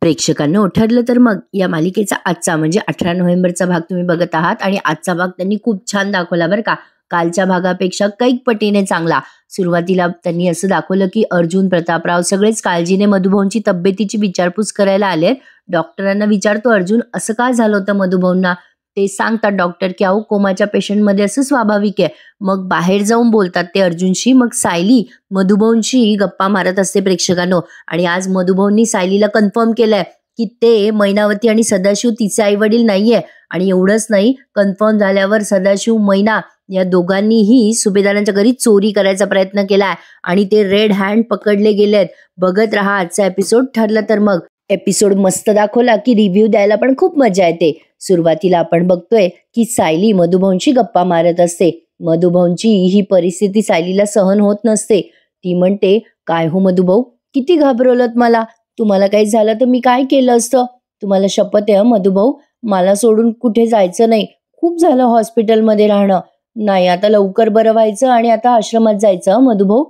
प्रेक्षकांनो, ठरलं तर मग या मालिकेचा आजचा म्हणजे 18 नोव्हेंबरचा भाग तुम्ही बघत आहात आणि आजचा भाग त्यांनी खूप छान दाखवला बरं का. कालच्या भागापेक्षा कैक पटीने चांगला. सुरुवातीला त्यांनी असं दाखवलं की अर्जुन, प्रतापराव सगळेच काळजीने मधुभाऊंची तब्येतीची विचारपूस करायला आले. डॉक्टरांना विचारतो अर्जुन, असं का झालं होतं मधुभाऊंना? ते सांगतात डॉक्टर की अहो कोमाच्या पेशंटमध्ये असं स्वाभाविक आहे. मग बाहेर जाऊन बोलतात ते अर्जुनशी. मग सायली मधुभाऊंशी गप्पा मारत असते प्रेक्षकांनो. आणि आज मधुभाऊंनी सायलीला कन्फर्म केलंय की ते मैनावती आणि सदाशिव तिचे आई वडील नाहीये. आणि एवढंच नाही, कन्फर्म झाल्यावर सदाशिव, मैना या दोघांनीही सुभेदारांच्या घरी चोरी करायचा प्रयत्न केलाय आणि ते रेड हँड पकडले गेलेत. बघत राहा आजचा एपिसोड. ठरलं तर मग एपिसोड मस्त दाखवला की रिव्ह्यू द्यायला पण खूप मजा येते. सुरुवातीला आपण बघतोय की सायली मधुभाऊंशी गप्पा मारत असते. मधुभाऊंची ही परिस्थिती सायलीला सहन होत नसते. ती म्हणते, काय हो मधुभाऊ, किती घाबरवलत मला. तुम्हाला काही झालं तर मी काय केलं असतं? तुम्हाला शपथ आहे मधुभाऊ, मला सोडून कुठे जायचं नाही. खूप झालं हॉस्पिटलमध्ये राहणं. नाही, आता लवकर बरं व्हायचं आणि आता आश्रमात जायचं. मधुभाऊ,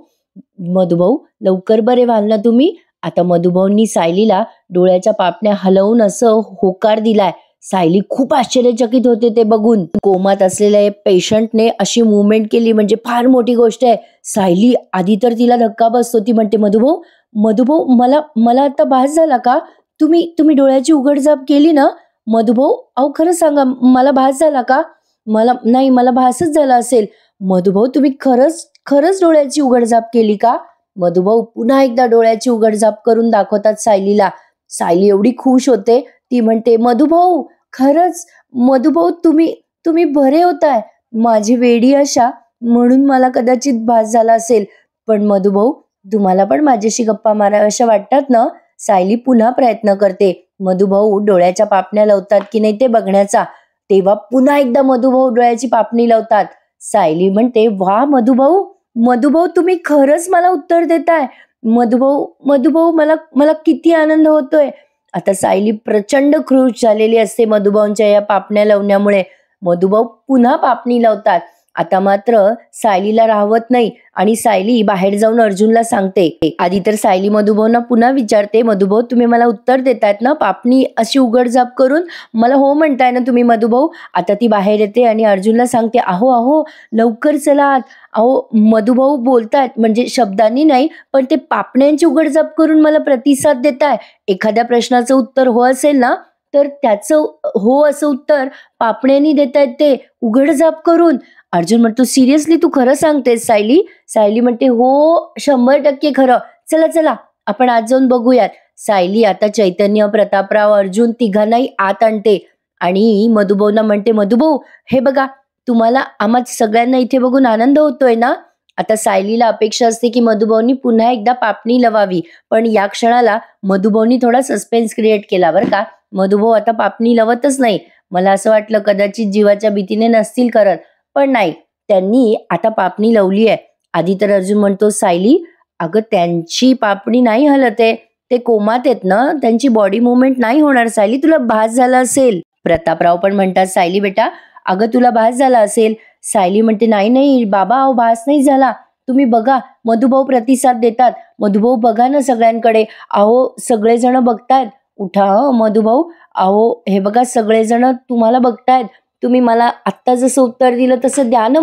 मधुभाऊ लवकर बरे व्हाल ना तुम्ही? आता मधुभाऊंनी सायलीला डोळ्याच्या पापण्या हलवून असं होकार दिलाय. सायली खूप आश्चर्यचकित होते ते बघून. कोमात असलेल्या पेशंटने अशी मुवमेंट केली म्हणजे फार मोठी गोष्ट आहे. सायली आधी तर तिला धक्का बसतो. ती म्हणते, मधुभाऊ, मधुभाऊ मला मला आता भास झाला का? तुम्ही डोळ्याची उघडझाप केली ना? मधुभाऊ, अहो खरं सांगा, मला भास झाला का? मला भासच झाला असेल. मधुभाऊ, तुम्ही खरंच डोळ्याची उघडझाप केली का? मधुभाऊ पुन्हा एकदा डोळ्याची उघडझाप करून दाखवतात सायलीला. सायली एवढी खुश होते. ती म्हणते, मधुभाऊ खरंच, मधुभाऊ तुम्ही बरे होताय. माझी वेडी आशा म्हणून मला कदाचित भास झाला असेल. पण मधुभाऊ, तुम्हाला पण माझ्याशी गप्पा माराव्याशा वाटतात ना? सायली पुन्हा प्रयत्न करते. मधुभाऊ डोळ्याच्या पापण्या लावतात की नाही ते बघण्याचा. तेव्हा पुन्हा एकदा मधुभाऊ डोळ्याची पापणी लावतात. सायली म्हणते, वा मधुभाऊ तुम्ही खरंच मला उत्तर देताय. मधुभाऊ मला किती आनंद होतोय. आता सायली प्रचंड खुश झालेली असते मधुभाऊंच्या या पापण्या लावण्यामुळे. मधुभाऊ पुन्हा पापणी लावतात. आता मात्र सायलीला राहवत नाही आणि सायली बाहेर जाऊन अर्जुनला सांगते. आधी तर सायली मधुभाऊंना पुन्हा विचारते, मधुभाऊ तुम्ही मला उत्तर देतायत ना पापणी अशी उघडझाप करून? मला हो म्हणताय ना तुम्ही मधुभाऊ? आता ती बाहेर येते आणि अर्जुनला सांगते, अहो लवकर चला आत. अहो मधुभाऊ बोलतायत, म्हणजे शब्दांनी नाही पण ते पापण्यांची उघडझाप करून मला प्रतिसाद देताय. एखाद्या प्रश्नाचं उत्तर हो असेल ना तर त्याचं हो असं उत्तर पापण्यांनी देतायत ते उघडझाप करून. अर्जुन म्हणतो, सिरियसली तू खरं सांगतेस सायली? सायली म्हणते, हो 100% खरं. चला आपण आज जाऊन बघूयात. सायली आता चैतन्य, प्रतापराव, अर्जुन तिघांनाही आत आणते आणि मधुभाऊंना म्हणते, मधुभाऊ हे बघा, तुम्हाला आम्हा सगळ्यांना इथे बघून आनंद होतोय ना? आता सायलीला अपेक्षा असते की मधुभाऊंनी पुन्हा एकदा पापणी लवावी, पण या क्षणाला मधुभाऊंनी थोडा सस्पेन्स क्रिएट केला बरं का. मधुभाऊ आता पापणी लवतच नाही. मला असं वाटलं कदाचित जीवाच्या भीतीने नसतील करत, पण नाही, त्यांनी आता पापणी लावली आहे. आधी तर अर्जुन म्हणतो, सायली अगं त्यांची पापणी नाही हलत आहे, ते कोमात आहेत ना, त्यांची बॉडी मुवमेंट नाही होणार. सायली तुला भास झाला असेल. प्रतापराव पण म्हणतात, सायली बेटा अगं तुला भास झाला असेल. सायली म्हणते, नाही बाबा, अहो भास नाही झाला. तुम्ही बघा. मधुभाऊ प्रतिसाद देतात. मधुभाऊ बघा ना सगळ्यांकडे. अहो सगळेजण बघतायत. उठा मधुभाऊ. अहो हे बघा सगळेजण तुम्हाला बघतायत. तुम्ही मला आत्ता जसं उत्तर दिलं तसं द्या ना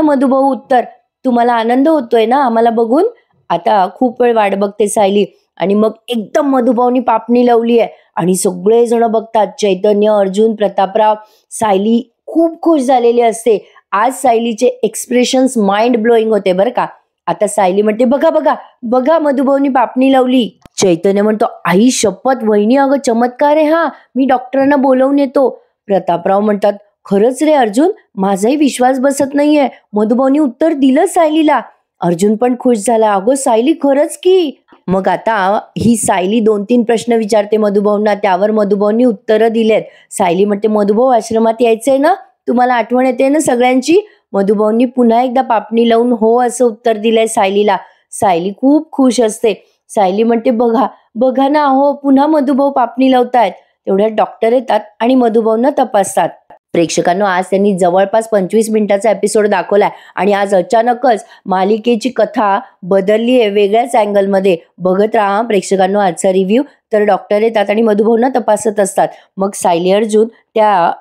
मधुभाऊ उत्तर. तुम्हाला आनंद होतोय ना आम्हाला बघून? आता खूप वेळ वाट बघते सायली आणि मग एकदम मधुभाऊनी पापणी लावली आहे आणि सगळेजण बघतात. चैतन्य, अर्जुन, प्रतापराव. सायली खूप खुश झालेली असते. आज सायलीचे एक्सप्रेशन्स माइंड ब्लोईंग होते बरं का. आता सायली म्हणते, बघा मधुभाऊनी पापणी लावली. चैतन्य म्हणतो, आई शपथ वहिनी, अगं चमत्कार आहे हा, मी डॉक्टरांना बोलवून येतो. प्रतापराव म्हणतात, खरंच रे अर्जुन, माझाही विश्वास बसत नाहीये, मधुभाऊनी उत्तर दिलं सायलीला. अर्जुन पण खुश झाला, अगं सायली खरंच की. मग आता ही सायली 2-3 प्रश्न विचारते मधुभाऊंना, त्यावर मधुभाऊंनी उत्तरं दिलेत. सायली म्हणते, मधुभाऊ आश्रमात यायचंय ना? तुम्हाला आठवण येते ना सगळ्यांची? मधुभाऊंनी पुन्हा एकदा पापणी लावून हो असं उत्तर दिलंय सायलीला. सायली खूप खुश असते. सायली म्हणते, बघा ना, अहो पुन्हा मधुभाऊ पापणी लावतायत. तेवढ्यात डॉक्टर येतात आणि मधुभाऊंना तपासतात. प्रेक्षकांनो, आज त्यांनी जवळपास 25 मिनिटाचा एपिसोड दाखवलाय आणि आज अचानकच मालिकेची कथा बदलली आहे वेगळ्याच अँगलमध्ये. बघत राहा प्रेक्षकांनो आजचा रिव्ह्यू. तर डॉक्टर येतात आणि मधुभाऊंना तपासत असतात. मग सायली अर्जुन त्या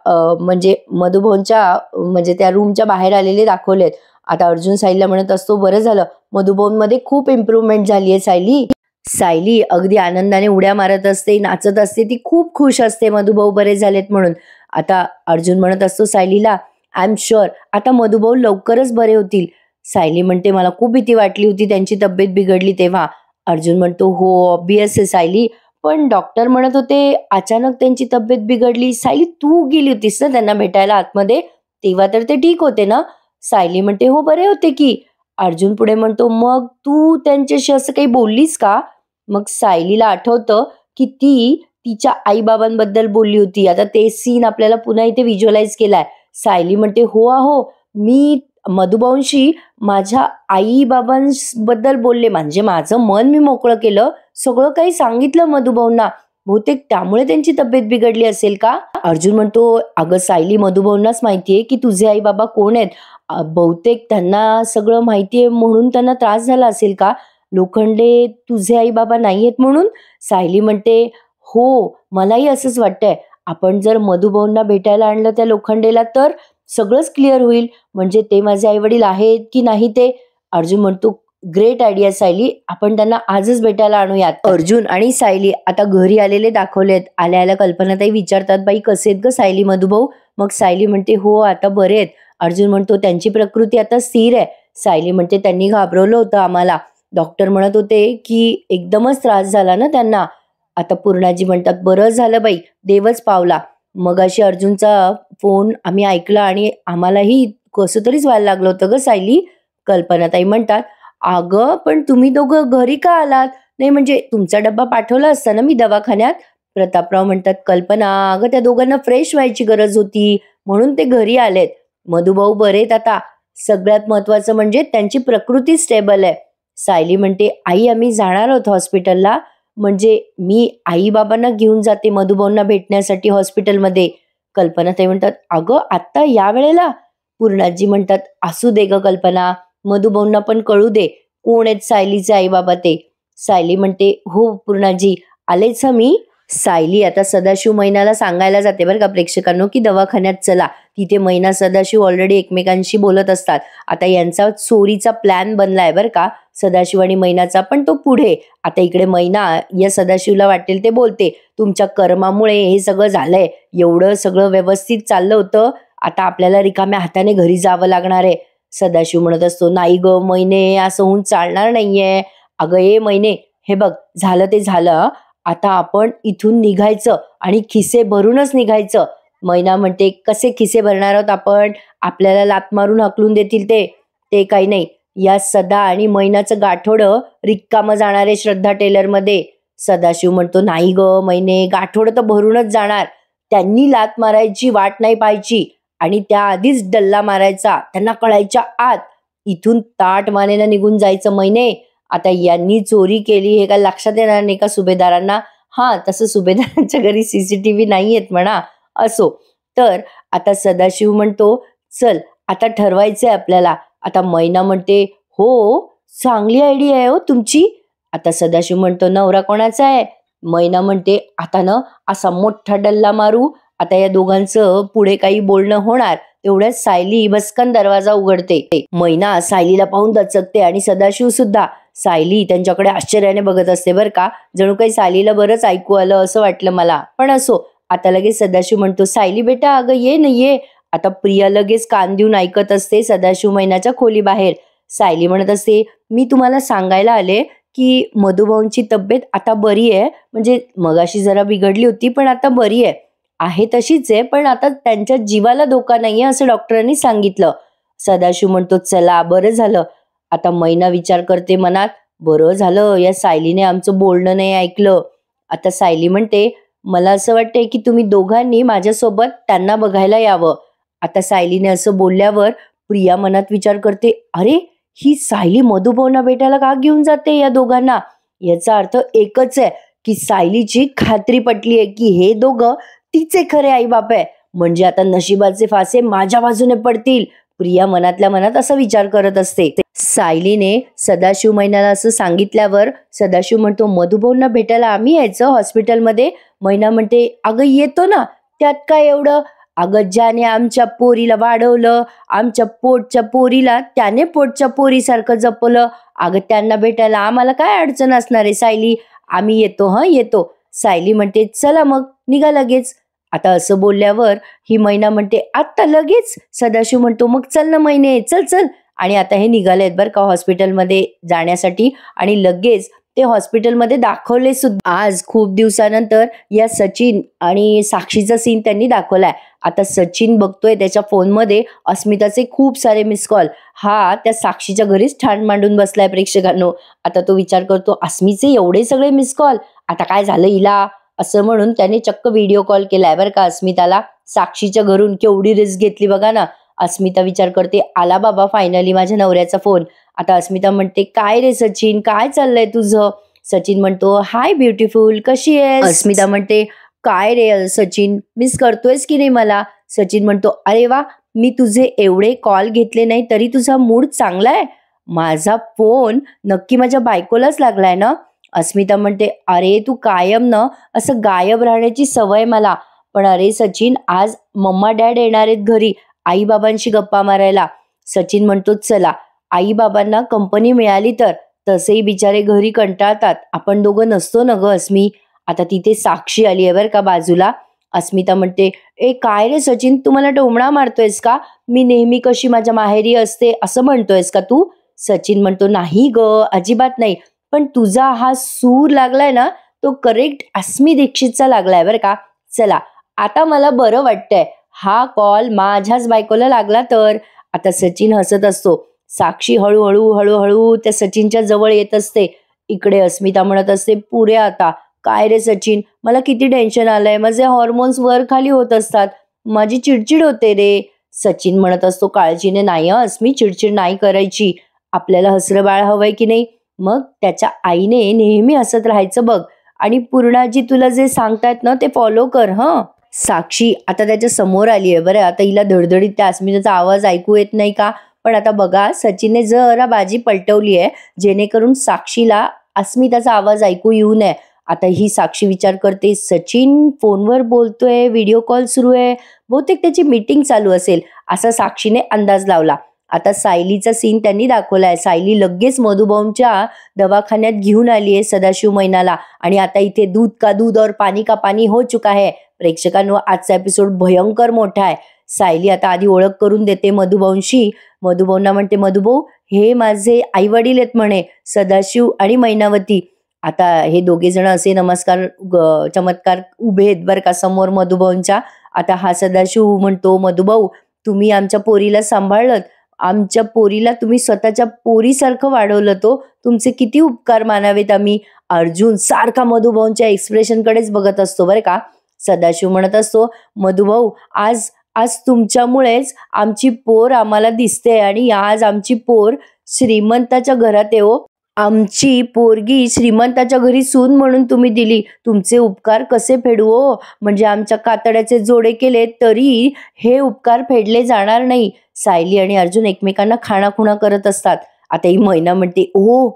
म्हणजे मधुभाऊंच्या म्हणजे त्या रूमच्या बाहेर आलेले दाखवलेत. आता अर्जुन सायलीला म्हणत असतो, बरं झालं मधुभाऊंमध्ये खूप इम्प्रूव्हमेंट झाली आहे सायली. सायली अगदी आनंदाने उड्या मारत असते, नाचत असते, ती खूप खुश असते मधुभाऊ बरे झालेत म्हणून. आता अर्जुन म्हणत असतो सायलीला, आय एम शुअर आता मधुभाऊ लवकरच बरे होतील. सायली म्हणते, मला खूप भीती वाटली होती त्यांची तब्येत बिघडली तेव्हा. अर्जुन म्हणतो, हो ऑब्वियस आहे सायली, पण डॉक्टर म्हणत होते अचानक त्यांची तब्येत बिघडली. सायली तू गेली होतीस ना त्यांना भेटायला आतमध्ये, तेव्हा तर ते ठीक होते ना. सायली म्हणते, हो बरे होते की. अर्जुन पुढे म्हणतो, मग तू त्यांच्याशी असं काही बोललीस का? मग सायलीला आठवतं की ती तिच्या आईबाबांबद्दल बोलली होती. आता ते सीन आपल्याला पुन्हा इथे व्हिज्युअलाइज केलाय. सायली म्हणते, हो अहो मी मधुभाऊंशी माझ्या आईबाबांबद्दल बोलले, म्हणजे माझं मन मी मोकळं केलं, सगळं काही सांगितलं मधुभाऊंना. बहुतेक त्यामुळे त्यांची तब्येत बिघडली असेल का? अर्जुन म्हणतो, अगं सायली मधुभाऊंनाच माहितीये की तुझे आई बाबा कोण आहेत. बहुतेक त्यांना सगळं माहितीये म्हणून त्यांना त्रास झाला असेल का? लोखंडे तुझे आई बाबा नाहीयेत म्हणून? सायली म्हणते, हो मलाही असंच वाटतंय. आपण जर मधुभाऊंना भेटायला आणलं त्या लोखंडेला तर सगळंच क्लिअर होईल, म्हणजे ते माझे आई वडील आहेत की नाही ते. अर्जुन म्हणतो, ग्रेट आयडिया सायली, आपण त्यांना आजच भेटायला आणूयात. अर्जुन आणि सायली आता घरी आलेले दाखवलेत. आल्या आल्या कल्पनाताई विचारतात, बाई कसे आहेत ग सायली मधुभाऊ? मग सायली म्हणते, हो आता बरे आहेत. अर्जुन म्हणतो, त्यांची प्रकृती आता स्थिर आहे. सायली म्हणते, त्यांनी घाबरवलं होतं आम्हाला, डॉक्टर म्हणत होते की एकदमच त्रास झाला ना त्यांना. आता पूर्णाजी म्हणतात, बरं झालं बाई, देवच पावला. मग अशी अर्जुनचा फोन आम्ही ऐकला आणि आम्हालाही कसं तरीच व्हायला लागलं होतं ग सायली. कल्पनाताई म्हणतात, अगं पण तुम्ही दोघं घरी का आलात? नाही म्हणजे तुमचा डब्बा पाठवला असता ना मी दवाखान्यात. प्रतापराव म्हणतात, कल्पना अगं त्या दोघांना फ्रेश व्हायची गरज होती म्हणून ते घरी आलेत. मधुभाऊ बरेत आता, सगळ्यात महत्वाचं म्हणजे त्यांची प्रकृती स्टेबल आहे. सायली म्हणते, आई आम्ही जाणार आहोत हॉस्पिटलला, म्हणजे मी आई बाबांना घेऊन जाते मधुभाऊंना भेटण्यासाठी हॉस्पिटलमध्ये. कल्पनाताई म्हणतात, अगं आत्ता या वेळेला? पूर्णाजी म्हणतात, असू दे ग कल्पना, मधुभाऊंना पण कळू दे कोण आहेत सायलीचे आई बाबा ते. सायली म्हणते, हो पूर्णाजी आलेच मी. सायली आता सदाशिव मैनाला सांगायला जाते बरं का प्रेक्षकांनो की दवाखान्यात चला. तिथे मैना सदाशिव ऑलरेडी एकमेकांशी बोलत असतात. आता यांचा चोरीचा प्लॅन बनलाय बरं का सदाशिव आणि मैनाचा, पण तो पुढे. आता इकडे मैना या सदाशिवला वाटेल ते बोलते, तुमच्या कर्मामुळे हे सगळं झालंय, एवढं सगळं व्यवस्थित चाललं होतं, आता आपल्याला रिकाम्या हाताने घरी जावं लागणार आहे. सदाशिव म्हणत असतो, नाही ग मैने, असं होऊन चालणार नाहीये. अगं ये मैने, हे बघ झालं ते झालं, आता आपण इथून निघायचं आणि खिसे भरूनच निघायचं. मैना म्हणते, कसे खिसे भरणार आहोत आपण? आपल्याला लात मारून हकलून देतील ते काही नाही. या सदा आणि मैनाचं गाठोडं रिकामं जाणार आहे श्रद्धा टेलरमध्ये. सदाशिव म्हणतो, नाही ग मैने, गाठोडं तर भरूनच जाणार. त्यांनी लात मारायची वाट नाही पाहायची आणि त्याआधीच डल्ला मारायचा, त्यांना कळायच्या आत. इथून ताट मानेनं निघून जायचं मैने. आता यांनी चोरी केली हे काय लक्षात येणार नाही का सुभेदारांना? हा तसं सुभेदारांच्या घरी सीसीटीव्ही नाही आहेत म्हणा. असो, तर आता सदाशिव म्हणतो, चल आता ठरवायचंय आपल्याला. आता मैना म्हणते, हो चांगली आयडिया आहे हो तुमची. आता सदाशिव म्हणतो, नवरा कोणाचा आहे? मैना म्हणते, आता ना असा मोठा डल्ला मारू, आता या दोघांचं पुढे काही बोलणं होणार. तेवढ्यात सायली बसकन दरवाजा उघडते. मैना सायलीला पाहून दचकते आणि सदाशिव सुद्धा. सायली त्यांच्याकडे आश्चर्याने बघत असते बरं का, जणू काही सायलीला बरंच ऐकू आलं असं वाटलं मला, पण असो. आता लगेच सदाशिव म्हणतो, सायली बेटा अगं ये ना ये. आता प्रिया लगेच कान देऊन ऐकत असते सदाशिव मैनाच्या खोली बाहेर. सायली म्हणत असते, मी तुम्हाला सांगायला आले की मधुभाऊंची तब्येत आता बरी आहे, म्हणजे मगाशी जरा बिघडली होती पण आता बरी आहे तशीच आहे, पण आता त्यांच्या जीवाला धोका नाहीये असं डॉक्टरांनी सांगितलं. सदाशिव म्हणतो, चला बरं झालं. आता मैना विचार करते मनात, बरं झालं या सायलीने आमचं बोलणं नाही ऐकलं. आता सायली म्हणते, मला असं वाटतंय की तुम्ही दोघांनी माझ्यासोबत त्यांना बघायला यावं. आता सायलीने असं बोलल्यावर प्रिया मनात विचार करते, अरे ही सायली मधुभाऊंना भेटायला का घेऊन जाते या दोघांना? याचा अर्थ एकच आहे की सायलीची खात्री पटली आहे की हे दोघं तिचे खरे आई बाप आहे. म्हणजे आता नशिबाचे फासे माझ्या बाजूने पडतील. प्रिया मनातल्या मनात असा विचार करत असते. सायलीने सदाशिव मैनाला असं सांगितल्यावर सदाशिव म्हणतो, मधुभाऊंना भेटायला आम्ही यायचं हॉस्पिटलमध्ये? मैना म्हणते, अगं येतो ना, त्यात काय एवढं? अगं ज्याने आमच्या पोरीला वाढवलं, आमच्या पोटच्या पोरीला त्याने पोटच्या पोरीसारखं जपलं, अगं त्यांना भेटायला आम्हाला काय अडचण असणार आहे सायली? आम्ही येतो, येतो. सायली म्हणते, चला मग निघा लगेच. आता असं बोलल्यावर ही मैना म्हणते, आत्ता लगेच? सदाशिव म्हणतो, मग चल ना मैने, चल चल. आणि आता हे निघालेत बरं का हॉस्पिटलमध्ये जाण्यासाठी आणि लगेच ते हॉस्पिटलमध्ये दाखवले सुद्धा. आज खूप दिवसानंतर या सचिन आणि साक्षीचा सीन त्यांनी दाखवलाय. आता सचिन बघतोय त्याच्या फोनमध्ये अस्मिताचे खूप सारे मिस कॉल. हा त्या साक्षीच्या घरीच ठाण मांडून बसलाय प्रेक्षकांनो. आता तो विचार करतो, अस्मीचे एवढे सगळे मिस कॉल, आता काय झालं हिला? असं म्हणून त्याने चक्क व्हिडिओ कॉल केलाय बरं का अस्मिताला. साक्षीच्या घरून केवढी रिस्क घेतली बघा ना. अस्मिता विचार करते, आला बाबा फायनली माझ्या नवऱ्याचा फोन. आता अस्मिता म्हणते, काय रे सचिन, काय चाललंय तुझं? सचिन म्हणतो, हाय ब्युटिफुल, कशी आहेस? अस्मिता म्हणते, काय रे सचिन, मिस करतोयस की नाही मला? सचिन म्हणतो, अरे वा, मी तुझे एवढे कॉल घेतले नाही तरी तुझा मूड चांगला आहे. माझा फोन नक्की माझ्या बायकोलाच लागलाय ना? अस्मिता म्हणते, अरे तू कायम ना असं गायब राहण्याची सवय मला. पण अरे सचिन, आज मम्मा डॅड येणार आहेत घरी आई बाबांशी गप्पा मारायला. सचिन म्हणतो, चला, आई बाबांना कंपनी मिळाली तर, तसेही बिचारे घरी कंटाळतात, आपण दोघं नसतो ना ग अस्मी. आता तिथे साक्षी आली आहे बरं का बाजूला. अस्मिता म्हणते, ए काय रे सचिन, तू मला टोमणा मारतोयस का? मी नेहमी कशी माझ्या माहेरी असते असं म्हणतोयस का तू? सचिन म्हणतो, नाही ग, अजिबात नाही, पण तुझा हा सूर लागलाय ना, तो करेक्ट अस्मी दीक्षितचा लागलाय बरं का. चला, आता मला बरं वाटतंय. हा कॉल माझ्याच बायकोला लागला तर. आता सचिन हसत असतो. साक्षी हळूहळू हळूहळू त्या सचिनच्या जवळ येत असते. इकडे अस्मिता म्हणत असते, पुऱ्या आता काय रे सचिन, मला किती टेन्शन आलंय, माझे हॉर्मोन्स वर खाली होत असतात, माझी चिडचिड होते रे. सचिन म्हणत असतो, काळजीने नाही अस्मी, चिडचिड नाही करायची, आपल्याला हसरं बाळ हवंय की नाही? मग त्याच्या आईने नेहमी हसत राहायचं बघ, आणि पूर्णाजी तुला जे सांगतायत ना ते फॉलो कर. साक्षी आता त्याच्या समोर आली आहे बरं. आता हिला धडधडीत त्या अस्मिताचा आवाज ऐकू येत नाही का? पण आता बघा, सचिनने जरा बाजी पलटवली आहे जेणेकरून साक्षीला अस्मिताचा आवाज ऐकू येऊ नये. आता ही साक्षी विचार करते, सचिन फोनवर बोलतोय, व्हिडिओ कॉल सुरू आहे, बहुतेक त्याची मीटिंग चालू असेल असा साक्षीने अंदाज लावला. आता सायलीचा सीन त्यांनी दाखवलाय. सायली लगेच मधुभाऊंच्या दवाखान्यात घेऊन आली आहे सदाशिव मैनाला, आणि आता इथे दूध का दूध और पाणी का पाणी हो चुका है. प्रेक्षकांनो, आजचा एपिसोड भयंकर मोठा आहे. सायली आता आधी ओळख करून देते मधुभाऊंशी. मधुभाऊंना म्हणते, मधुभाऊ हे माझे आई वडील आहेत म्हणे, सदाशिव आणि मैनावती. आता हे दोघे जण असे नमस्कार चमत्कार उभे आहेत बरं का समोर मधुभाऊंच्या. आता हा सदाशिव म्हणतो, मधुभाऊ तुम्ही आमच्या पोरीला सांभाळलं, आमच्या पोरीला तुम्ही स्वतःच्या पोरीसारखं वाढवलं, तो तुमचे किती उपकार मानावेत आम्ही. अर्जुन सारखा मधुभाऊंच्या एक्सप्रेशनकडेच बघत असतो बरं का. सदाशिव म्हणत असतो, मधुभाऊ आज आज तुमच्यामुळेच आमची पोर आम्हाला दिसते, आणि आज आमची पोर श्रीमंताच्या घरात आहे हो. आमची पोरगी श्रीमंताच्या घरी सून म्हणून तुम्ही दिली, तुमचे उपकार कसे फेडू हो? म्हणजे आमच्या कातड्याचे जोडे केले तरी हे उपकार फेडले जाणार नाही. सायली आणि अर्जुन एकमेकांना खाणाखुणा करत असतात. आता ही मैना म्हणते, ओ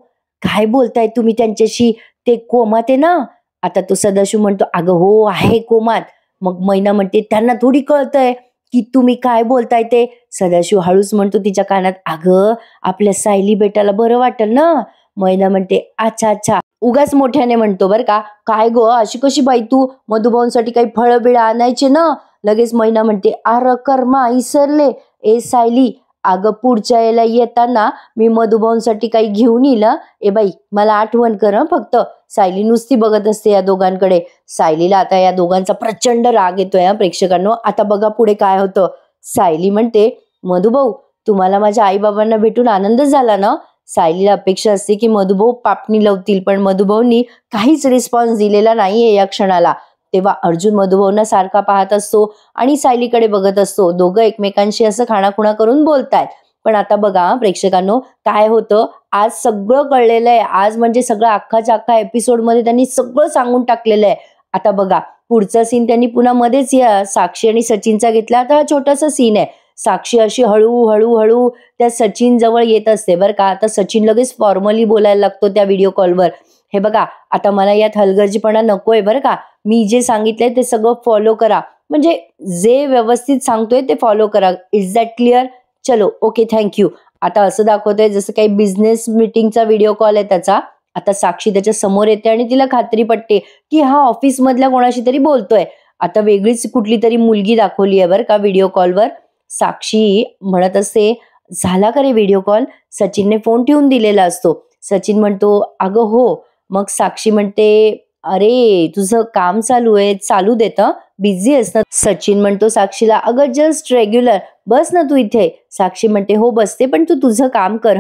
काय बोलताय तुम्ही त्यांच्याशी, ते कोमात आहे ना? आता तो सदाशिव म्हणतो, अगं हो आहे कोमात. मग मैना म्हणते, त्यांना थोडी कळतंय की तुम्ही काय बोलताय ते. सदाशिव हळूच म्हणतो तिच्या कानात, अगं आपल्या सायली बेटाला बरं वाटेल ना. मैना म्हणते, अच्छा अच्छा, उगाच मोठ्याने म्हणतो बरं का. काय गो अशी कशी बाई तू, मधुभाऊंसाठी काही फळं बिळं आणायचे ना. लगेच मैना म्हणते, अरे कर्मा इसरले. ए सायली, अगं पुढच्या याला येताना मी मधुभाऊंसाठी काही घेऊन येईल. ए बाई मला आठवण कर फक्त. सायली नुसती बघत असते या दोघांकडे. सायलीला आता या दोघांचा प्रचंड राग येतोय प्रेक्षकांनो. आता बघा पुढे काय होतं. सायली म्हणते, मधुभाऊ तुम्हाला माझ्या आई बाबांना भेटून आनंद झाला ना? सायलीला अपेक्षा असते की मधुभाऊ पापणी लावतील, पण मधुभाऊंनी काहीच रिस्पॉन्स दिलेला नाहीये या क्षणाला. तेव्हा अर्जुन मधुभाऊंना सारखा पाहत असतो आणि सायलीकडे बघत असतो. दोघं एकमेकांशी असं खाणाखुणा करून बोलतायत. पण आता बघा प्रेक्षकांनो काय होतं. आज सगळं कळलेलं आहे. आज म्हणजे सगळं अख्खाच्या अख्खा एपिसोड मध्ये त्यांनी सगळं सांगून टाकलेलं आहे. आता बघा पुढचा सीन त्यांनी पुन्हा मध्येच या साक्षी आणि सचिनचा घेतला. आता हा छोटासा सीन आहे. साक्षी अशी हळू त्या सचिन जवळ येत असते बरं का. आता सचिन लगेच फॉर्मली बोलायला लागतो त्या व्हिडिओ कॉलवर. हे बघा, आता मला यात हलगर्जीपणा नकोय बरं का. मी जे सांगितलंय ते सगळं फॉलो करा. म्हणजे जे व्यवस्थित सांगतोय ते फॉलो करा. Is that clear? चलो ओके, थँक्यू. आता असं दाखवतोय जसं काही बिझनेस मीटिंगचा व्हिडिओ कॉल आहे त्याचा. आता साक्षी त्याच्या समोर येते आणि तिला खात्री पटते की हा ऑफिस मधल्या कोणाशी तरी बोलतोय. आता वेगळीच कुठली तरी मुलगी दाखवली आहे बरं का व्हिडिओ कॉलवर. साक्षी म्हणत असते, झाला का रे व्हिडिओ कॉल? सचिनने फोन ठेवून दिलेला असतो. सचिन म्हणतो, अगं हो. मग साक्षी म्हणते, अरे तुझं काम चालू आहे, चालू देत, बिझी आहेस ना? सचिन म्हणतो साक्षीला, अगं जस्ट रेग्युलर, बस ना तू इथे. साक्षी म्हणते, हो बसते, पण तू तुझं काम कर.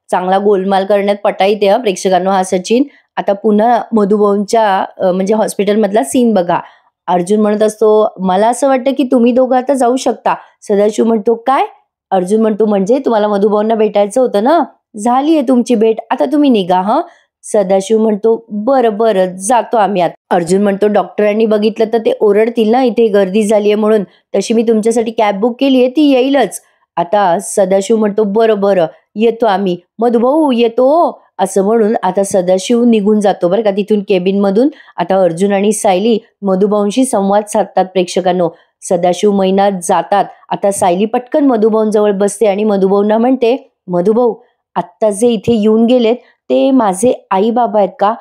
चांगला गोलमाल करण्यात पटाईत आहे प्रेक्षकांनो हा सचिन. आता पुन्हा मधुभाऊंच्या म्हणजे हॉस्पिटल मधला सीन बघा. अर्जुन म्हणत असतो, मला असं वाटतं की तुम्ही दोघं आता जाऊ शकता. सदाशिव म्हणतो, काय? अर्जुन म्हणतो, म्हणजे तुम्हाला मधुभाऊंना भेटायचं होतं ना, झालीये तुमची भेट, आता तुम्ही निघा. सदाशिव म्हणतो, बरं जातो आम्ही आता. अर्जुन म्हणतो, डॉक्टरांनी बघितलं तर ते ओरडतील ना इथे गर्दी झालीये म्हणून, तशी मी तुमच्यासाठी कॅब बुक केलीये, ती येईलच. आता सदाशिव म्हणतो, बरं येतो आम्ही. मधुभाऊ येतो असं म्हणून आता सदाशिव निघून जातो बरं का तिथून केबिन मधून. आता अर्जुन आणि सायली मधुभाऊंशी संवाद साधतात प्रेक्षकांनो. सदाशिव मैना जातात. आता सायली पटकन मधुभाऊंजवळ बसते आणि मधुभाऊंना म्हणते, मधुभाऊ आत्ता जे इथे येऊन गेलेत ते माझे आई बाबा आहेत का?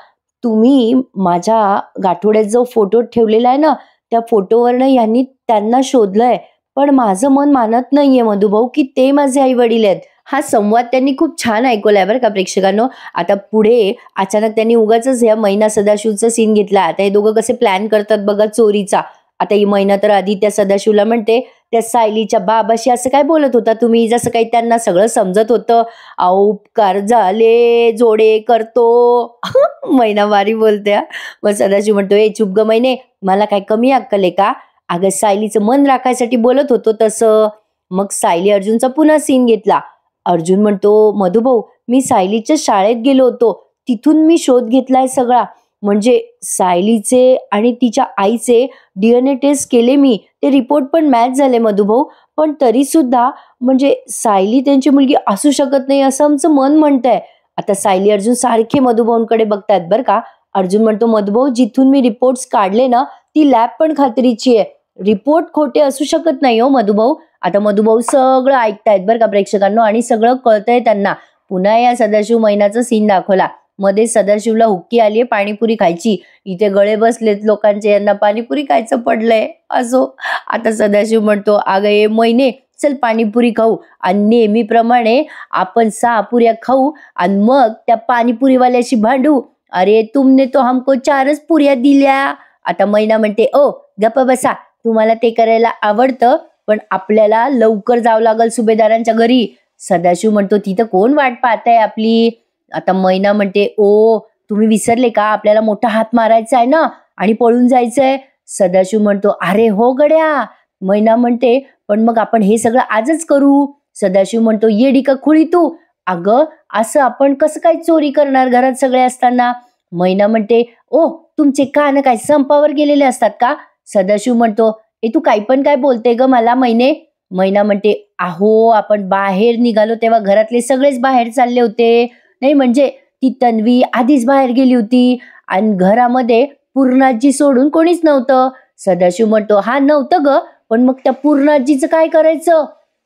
तुम्ही माझ्या गाठोड्यात जो फोटो ठेवलेला आहे ना, त्या फोटोवरनं यांनी त्यांना शोधलंय, पण माझं मन मानत नाहीये मधुभाऊ की ते माझे आई वडील आहेत. हा संवाद त्यांनी खूप छान ऐकवलाय बरं का प्रेक्षकांनो. आता पुढे अचानक त्यांनी उगाच या मैना सदाशिवचा सीन घेतला. आता हे दोघं कसे प्लॅन करतात बघा चोरीचा. आता ही मैना तर आधी त्या सदाशिवला म्हणते, त्या सायलीच्या बाबाशी असं काय बोलत होता तुम्ही, जसं काही त्यांना सगळं समजत होतं. उपकार झाले जोडे करतो. मैना वारी बोलते. मग सदाशिव म्हणतो, ए चुप ग मैने, मला काय कमी अक्कल आहे का? अगं सायलीचं मन राखायसाठी बोलत होतो तसं. मग सायली अर्जुनचा पुन्हा सीन घेतला. अर्जुन म्हणतो, मधुभाऊ मी सायलीच्या शाळेत गेलो होतो, तिथून मी शोध घेतलाय सगळा. म्हणजे सायलीचे आणि तिच्या आईचे DNA टेस्ट केले मी, ते रिपोर्ट पण मॅच झाले मधुभाऊ. पण तरी सुद्धा म्हणजे सायली त्यांची मुलगी असू शकत नाही असं आमचं मन म्हणतंय. आता सायली अर्जुन सारखे मधुभाऊंकडे बघतायत बरं का. अर्जुन म्हणतो, मधुभाऊ जिथून मी रिपोर्ट्स काढले ना, ती लॅब पण खात्रीची आहे, रिपोर्ट खोटे असू शकत नाही हो मधुभाऊ. आता मधुभाऊ सगळं ऐकतायत बरं का प्रेक्षकांनो आणि सगळं कळतंय त्यांना. पुन्हा या सदाशिव मैनाचा सीन दाखवला. मध्ये सदाशिवला हुक्की आलीये पाणीपुरी खायची, इथे गळे बसलेत लोकांचे, यांना पाणीपुरी खायचं पडलंय. असो, आता सदाशिव म्हणतो, अगं ये मैने चल पाणीपुरी खाऊ आणि नेहमीप्रमाणे आपण 6 पुऱ्या खाऊ आणि मग त्या पाणीपुरीवाल्याशी भांडू. अरे तुमने तो हमको 4च पुऱ्या दिल्या. आता मैना म्हणते, ओ गप्प बसा, तुम्हाला ते करायला आवडतं पण आपल्याला लवकर जावं लागल सुभेदारांच्या घरी. सदाशिव म्हणतो, तिथं कोण वाट पाहताय आपली? आता मैना म्हणते, ओ तुम्ही विसरले का, आपल्याला मोठा हात मारायचा आहे ना आणि पळून जायचंय. सदाशिव म्हणतो, अरे हो गड्या. मैना म्हणते, पण मग आपण हे सगळं आजच करू. सदाशिव म्हणतो, येडी का खुळी तू? अगं असं आपण कसं काय चोरी करणार घरात सगळे असताना? मैना म्हणते, ओ तुमचे कान काय संपावर गेलेले असतात का? सदाशिव म्हणतो, ए तू काही पण काय बोलते ग मला मैने? मैना म्हणते, अहो आपण बाहेर निघालो तेव्हा घरातले सगळेच बाहेर चालले होते. नाही म्हणजे ती तन्वी आधीच बाहेर गेली होती आणि घरामध्ये पूर्णाजी सोडून कोणीच नव्हतं. सदाशिव म्हणतो, हा नव्हतं ग, पण मग त्या पूर्णाजीचं काय करायचं?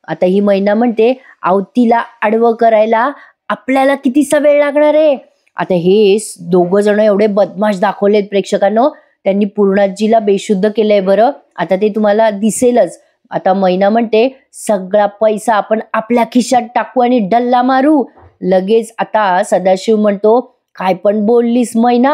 आता ही मैना म्हणते, अहो तिला आडवं करायला आपल्याला कितीसा वेळ लागणार आहे? आता हे दोघं जण एवढे बदमाश दाखवलेत प्रेक्षकांनो. त्यांनी पूर्णाजीला बेशुद्ध केलंय बरं, आता ते तुम्हाला दिसेलच. आता मैना म्हणते, सगळा पैसा आपण आपल्या खिशात टाकू आणि डल्ला मारू लगेच. आता सदाशिव म्हणतो, काय पण बोललीस मैना,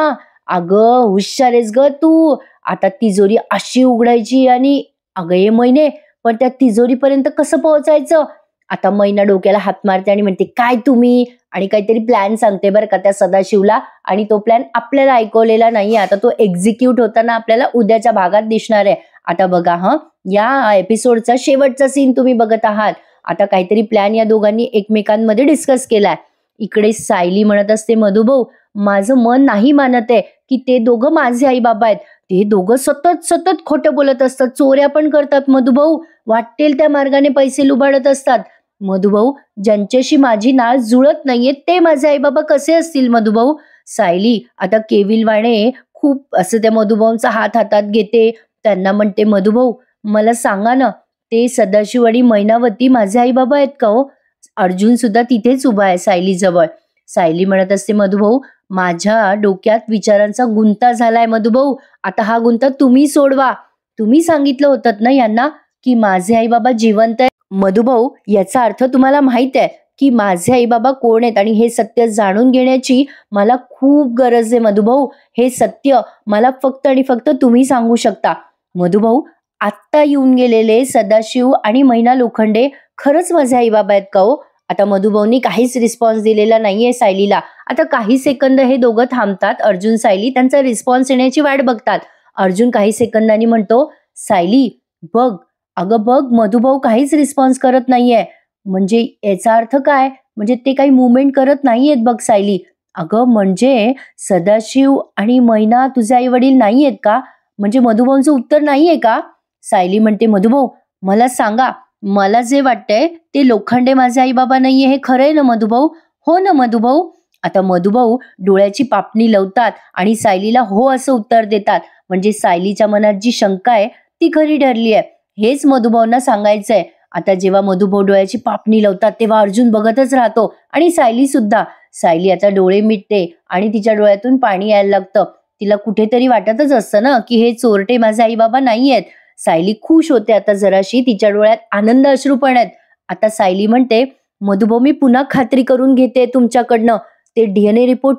अगं हुशारेस ग तू. आता तिजोरी अशी उघडायची आणि अगं ये मैने, पण त्या तिजोरीपर्यंत कसं पोहोचायचं? आता मैना डोक्याला हात मारते आणि म्हणते, काय तुम्ही? आणि काहीतरी प्लॅन सांगते बरं का त्या सदाशिवला, आणि तो प्लॅन आपल्याला ऐकवलेला नाहीये. आता तो एक्झिक्यूट होताना आपल्याला उद्याच्या भागात दिसणार आहे. आता बघा या एपिसोडचा शेवटचा सीन तुम्ही बघत आहात. आता काहीतरी प्लॅन या दोघांनी एकमेकांमध्ये डिस्कस केलाय. इकडे सायली म्हणत असते, मधुभाऊ माझं मन नाही मानत आहे की ते दोघं माझे आई बाबा आहेत. ते दोघं सतत सतत खोटं बोलत असतात, चोऱ्या पण करतात मधुभाऊ, वाटेल त्या मार्गाने पैसे लुबाडत असतात. मधुभाऊ, ज्यांच्याशी माझी नाळ जुळत नाहीये ते माझे आई बाबा कसे असतील मधुभाऊ? सायली आता केविलवाणे खूप असं त्या मधुभाऊंचा हात हातात घेते, त्यांना म्हणते, मधुभाऊ मला सांगा ना, ते सदाशिव आणि मैनावती माझे आई बाबा आहेत का हो? अर्जुन सुद्धा तिथेच उभा आहे सायली जवळ. सायली म्हणत असते, मधुभाऊ माझ्या डोक्यात विचारांचा गुंता झालाय मधुभाऊ, आता हा गुंता तुम्ही सोडवा. तुम्ही सांगितलं होतं ना यांना की माझे आई बाबा जिवंत आहेत. मधुभाऊ, याचा अर्थ तुम्हाला माहित आहे की माझे आई बाबा कोण आहेत आणि हे सत्य जाणून घेण्याची मला खूप गरज आहे मधुभाऊ. हे सत्य मला फक्त आणि फक्त तुम्ही सांगू शकता. मधुभाऊ, आत्ता येऊन गेलेले सदाशिव आणि मैना लोखंडे खरंच माझे आई बाबा आहेत का हो? आता मधुभाऊनी काहीच रिस्पॉन्स दिलेला नाहीये सायलीला. आता काही सेकंद हे दोघं थांबतात. अर्जुन सायली त्यांचा रिस्पॉन्स येण्याची वाट बघतात. अर्जुन काही सेकंदांनी म्हणतो, सायली बघ, अगं बघ, मधुभाऊ काहीच रिस्पॉन्स करत नाहीये. म्हणजे याचा अर्थ काय? म्हणजे ते काही मुवमेंट करत नाहीयेत बघ सायली. अगं म्हणजे सदाशिव आणि मैना तुझे आई वडील नाहीयेत का? म्हणजे मधुभाऊंचं उत्तर नाहीये का? सायली म्हणते, मधुभाऊ मला सांगा, मला जे वाटतंय ते लोखंडे माझे आई बाबा नाहीये हे खरंय ना मधुभाऊ? हो ना मधुभाऊ? आता मधुभाऊ डोळ्याची पापणी लावतात आणि सायलीला हो असं उत्तर देतात. म्हणजे सायलीच्या मनात जी शंका आहे ती खरी ठरली आहे, हेच मधुभाऊंना सांगायचंय. आता जेव्हा मधुभाऊ डोळ्याची पापणी लावतात तेव्हा अर्जुन बघतच राहतो आणि सायली सुद्धा. सायली आता डोळे मिटते आणि तिच्या डोळ्यातून पाणी यायला लागतं. तिला कुठेतरी वाटतच असतं ना की हे चोरटे माझे आई बाबा नाहीयेत. सायली खुश होते आता जराशी, तिच्या डोळ्यात आनंद अश्रू पण आहेत. आता सायली म्हणते, मधुभाऊ मी पुन्हा खात्री करून घेते तुमच्याकडनं, ते DNA रिपोर्ट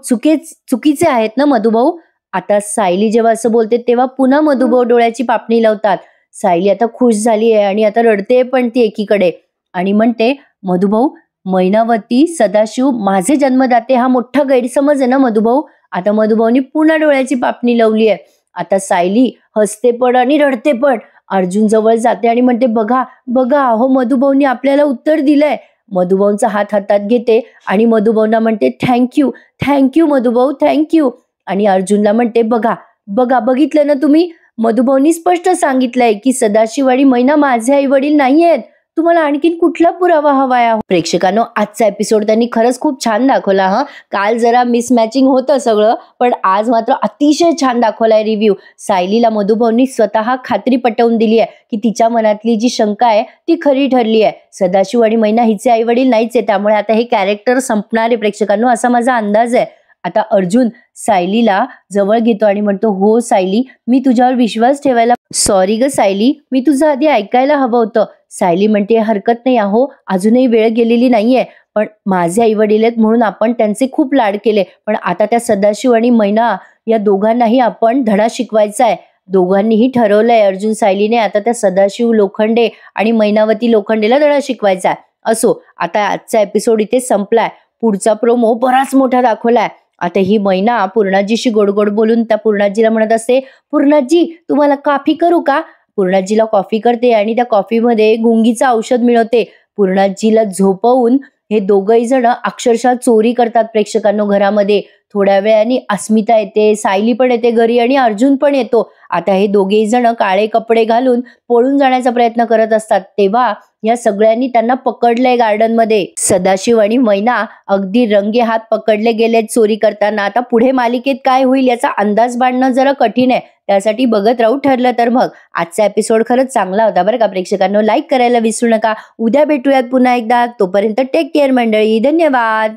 चुकीचे आहेत ना मधुभाऊ? आता सायली जेव्हा असं बोलते तेव्हा पुन्हा मधुभाऊ डोळ्याची पापणी लावतात. सायली आता खुश झाली आहे आणि आता रडते पण ती एकीकडे आणि म्हणते, मधुभाऊ मैनावती सदाशिव माझे जन्मदाते हा मोठा गैरसमज आहे ना मधुभाऊ? आता मधुभाऊनी पुन्हा डोळ्याची पापणी लावली आहे. आता सायली हसते पण आणि रडते पण. अर्जुन जवळ जाते आणि म्हणते, बघा बघा, अहो मधुभाऊनी आपल्याला उत्तर दिलंय. मधुभाऊंचा हात हातात घेते आणि मधुभाऊंना म्हणते, थँक्यू थँक्यू मधुभाऊ, थँक्यू. आणि अर्जुनला म्हणते, बघा बघा, बघितलं ना तुम्ही, मधुभाऊंनी स्पष्ट सांगितलंय की सदाशिव आणि मैना माझे आई वडील नाहीयेत. तुम्हाला आणखीन कुठला पुरावा हवाय? प्रेक्षकांनो, आजचा एपिसोड त्यांनी खरंच खूप छान दाखवला. काल जरा मिसमॅचिंग होतं सगळं, पण आज मात्र अतिशय छान दाखवलाय रिव्ह्यू. सायलीला मधुभाऊंनी स्वतः खात्री पटवून दिली आहे की तिच्या मनातली जी शंका आहे ती खरी ठरली आहे. सदाशिव आणि मैना हिचे आई वडील नाहीच आहे, त्यामुळे आता हे कॅरेक्टर संपणार आहे प्रेक्षकांनो, असा माझा अंदाज आहे. आता अर्जुन सायलीला जवळ घेतो आणि म्हणतो, हो सायली, मी तुझ्यावर विश्वास ठेवायला सॉरी ग सायली, मी तुझं आधी ऐकायला हवं होतं. सायली म्हणते, हरकत नाही, अहो अजूनही वेळ गेलेली नाहीये, पण माझे आई वडील आहेत म्हणून आपण त्यांचे खूप लाड केले, पण आता त्या सदाशिव आणि मैना या दोघांनाही आपण धडा शिकवायचा आहे. दोघांनीही ठरवलंय अर्जुन सायलीने आता त्या सदाशिव लोखंडे आणि मैनावती लोखंडेला धडा शिकवायचा आहे. असो, आता आजचा एपिसोड इथे संपलाय. पुढचा प्रोमो बराच मोठा दाखवलाय. आता ही मैना पूर्णाजीशी गोड गोड बोलून त्या पूर्णाजीला म्हणत असते, पूर्णाजी तुम्हाला कॉफी करू का? पूर्णाजीला कॉफी करते आणि त्या कॉफीमध्ये गुंगीचं औषध मिळवते. पूर्णाजीला झोपवून हे दोघही जण अक्षरशः चोरी करतात प्रेक्षकांनो घरामध्ये. थोड्या वेळाने अस्मिता येते, सायली पण येते घरी आणि अर्जुन पण येतो. आता हे दोघेही जण काळे कपडे घालून पळून जाण्याचा प्रयत्न करत असतात. तेव्हा या सगळ्यांनी त्यांना पकडलंय गार्डन मध्ये. सदाशिव आणि मैना अगदी रंगे हात पकडले गेलेत चोरी करताना. आता पुढे मालिकेत काय होईल याचा अंदाज बांधणं जरा कठीण आहे, त्यासाठी बघत राहू ठरलं तर मग. आजचा एपिसोड खरंच चांगला होता बरं का प्रेक्षकांनो. लाईक करायला विसरू नका. उद्या भेटूयात पुन्हा एकदा. तोपर्यंत टेक केअर मंडळी. धन्यवाद.